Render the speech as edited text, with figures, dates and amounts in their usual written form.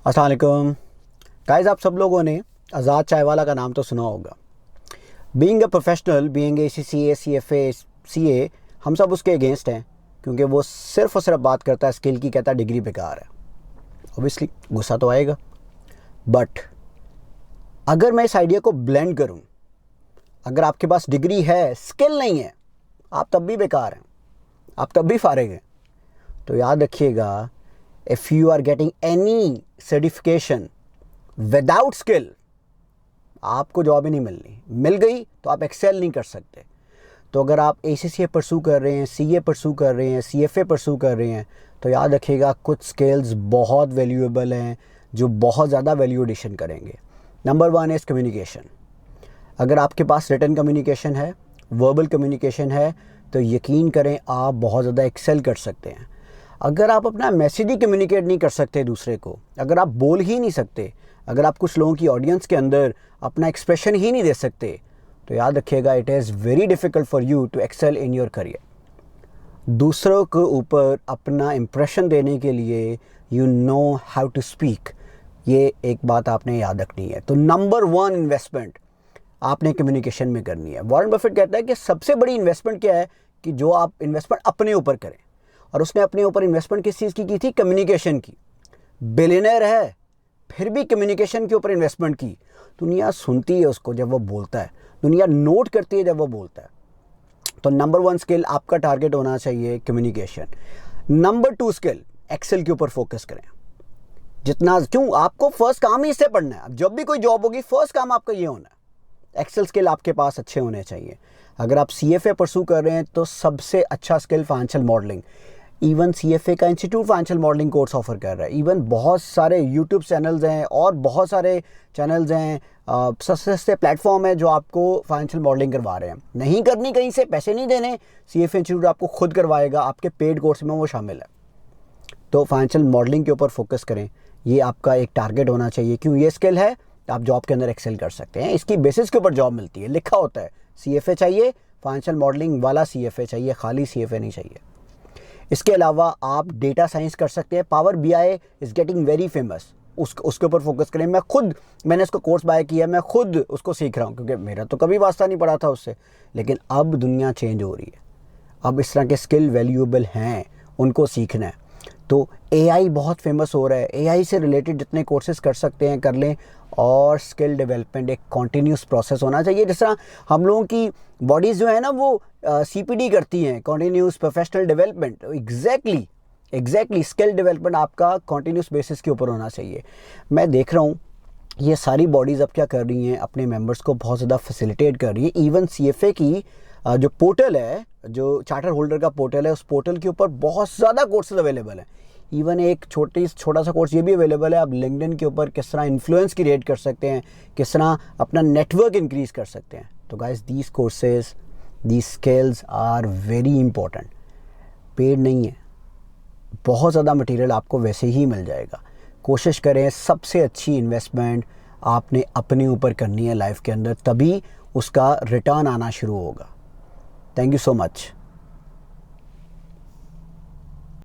अस्सलाम वालेकुम गाइस। आप सब लोगों ने आज़ाद चाय वाला का नाम तो सुना होगा। Being a professional, being a CCA, CFA, CA, हम सब उसके अगेंस्ट हैं क्योंकि वो सिर्फ और सिर्फ बात करता है स्किल की, कहता है डिग्री बेकार है। ऑब्वियसली गुस्सा तो आएगा, बट अगर मैं इस आइडिया को ब्लेंड करूं, अगर आपके पास डिग्री है, स्किल नहीं है, आप तब भी बेकार हैं, आप तब भी फारिग हैं। तो याद रखिएगा, if you are getting any certification without skill, आपको जॉब ही नहीं मिलनी। मिल गई तो आप एक्सेल नहीं कर सकते। तो अगर आप ACCA परसू कर रहे हैं, CA परसू कर रहे हैं, CFA परसू कर रहे हैं, तो याद रखिएगा कुछ स्किल्स बहुत वैल्यूएबल हैं जो बहुत ज़्यादा वैल्यू एडिशन करेंगे। Number 1 is communication. अगर आपके पास रिटन कम्युनिकेशन है, वर्बल कम्युनिकेशन है, तो यकीन करें आप बहुत ज़्यादा एक्सेल कर सकते हैं। अगर आप अपना मैसेज ही कम्युनिकेट नहीं कर सकते दूसरे को, अगर आप बोल ही नहीं सकते, अगर आप कुछ लोगों की ऑडियंस के अंदर अपना एक्सप्रेशन ही नहीं दे सकते, तो याद रखिएगा it is very difficult for you to excel in your career. दूसरों के ऊपर अपना इम्प्रेशन देने के लिए you know how to speak, ये एक बात आपने याद रखनी है। तो नंबर 1 इन्वेस्टमेंट आपने कम्युनिकेशन में करनी है। वॉरेन बफेट कहता है कि सबसे बड़ी इन्वेस्टमेंट क्या है कि जो आप इन्वेस्टमेंट अपने ऊपर करें, और उसने अपने ऊपर इन्वेस्टमेंट किस चीज़ की थी? कम्युनिकेशन की। बिलियनर है फिर भी कम्युनिकेशन के ऊपर इन्वेस्टमेंट की। दुनिया सुनती है उसको जब वो बोलता है, दुनिया नोट करती है जब वो बोलता है। तो नंबर 1 स्किल आपका टारगेट होना चाहिए कम्युनिकेशन। नंबर 2 स्किल एक्सेल के ऊपर फोकस करें। जितना क्यों, आपको फर्स्ट काम ही इससे पढ़ना है। अब जब भी कोई जॉब होगी फर्स्ट काम आपका ये होना है। एक्सेल स्किल आपके पास अच्छे होने चाहिए। अगर आप CFA परसू कर रहे हैं तो सबसे अच्छा skill financial modelling. Even CFA का institute financial modelling course offer कर रहा है। इवन बहुत सारे यूट्यूब चैनल्स हैं और बहुत सारे चैनल्स हैं, सस्ते प्लेटफॉर्म है जो आपको फाइनेंशियल मॉडलिंग करवा रहे हैं। नहीं करनी कहीं से, पैसे नहीं देने, CFA इंस्टीट्यूट आपको खुद करवाएगा, आपके पेड कोर्स में वो शामिल है। तो फाइनेंशियल मॉडलिंग के ऊपर फोकस करें, ये आपका एक टारगेट होना चाहिए। क्यों? ये स्किल है तो आप जॉब के अंदर एक्सेल कर सकते हैं। इसकी बेसिस के ऊपर जॉब मिलती है, लिखा होता है CFA चाहिए, फाइनेंशियल मॉडलिंग वाला CFA चाहिए, खाली CFA नहीं चाहिए। इसके अलावा आप डेटा साइंस कर सकते हैं। Power BI is getting very famous, उसके ऊपर फोकस करें। मैंने इसको कोर्स बाय किया, मैं खुद उसको सीख रहा हूँ क्योंकि मेरा तो कभी वास्ता नहीं पड़ा था उससे। लेकिन अब दुनिया चेंज हो रही है, अब इस तरह के स्किल वैल्यूएबल हैं, उनको सीखना है। तो AI बहुत फेमस हो रहा है, AI से रिलेटेड जितने कोर्सेज कर सकते हैं कर लें। और स्किल डेवलपमेंट एक कॉन्टीन्यूस प्रोसेस होना चाहिए। जिस तरह हम लोगों की बॉडीज़ जो है ना वो CPD करती हैं, continuous professional development. Exactly skill development आपका कॉन्टीन्यूस बेसिस के ऊपर होना चाहिए। मैं देख रहा हूँ ये सारी बॉडीज़ अब क्या कर रही हैं, अपने मेंबर्स को बहुत ज़्यादा फैसिलिटेट कर रही है। इवन CFA की जो पोर्टल है, जो चार्टर होल्डर का पोर्टल है, उस पोर्टल के ऊपर बहुत ज़्यादा कोर्सेज अवेलेबल हैं। इवन एक छोटा सा कोर्स ये भी अवेलेबल है, आप लिंक्डइन के ऊपर किस तरह इन्फ्लुएंस क्रिएट कर सकते हैं, किस तरह अपना नेटवर्क इंक्रीज़ कर सकते हैं। तो guys these courses, these skills are very important. Paid नहीं है, बहुत ज़्यादा मटेरियल आपको वैसे ही मिल जाएगा। कोशिश करें सबसे अच्छी इन्वेस्टमेंट आपने अपने ऊपर करनी है लाइफ के अंदर, तभी उसका रिटर्न आना शुरू होगा। Thank you so much.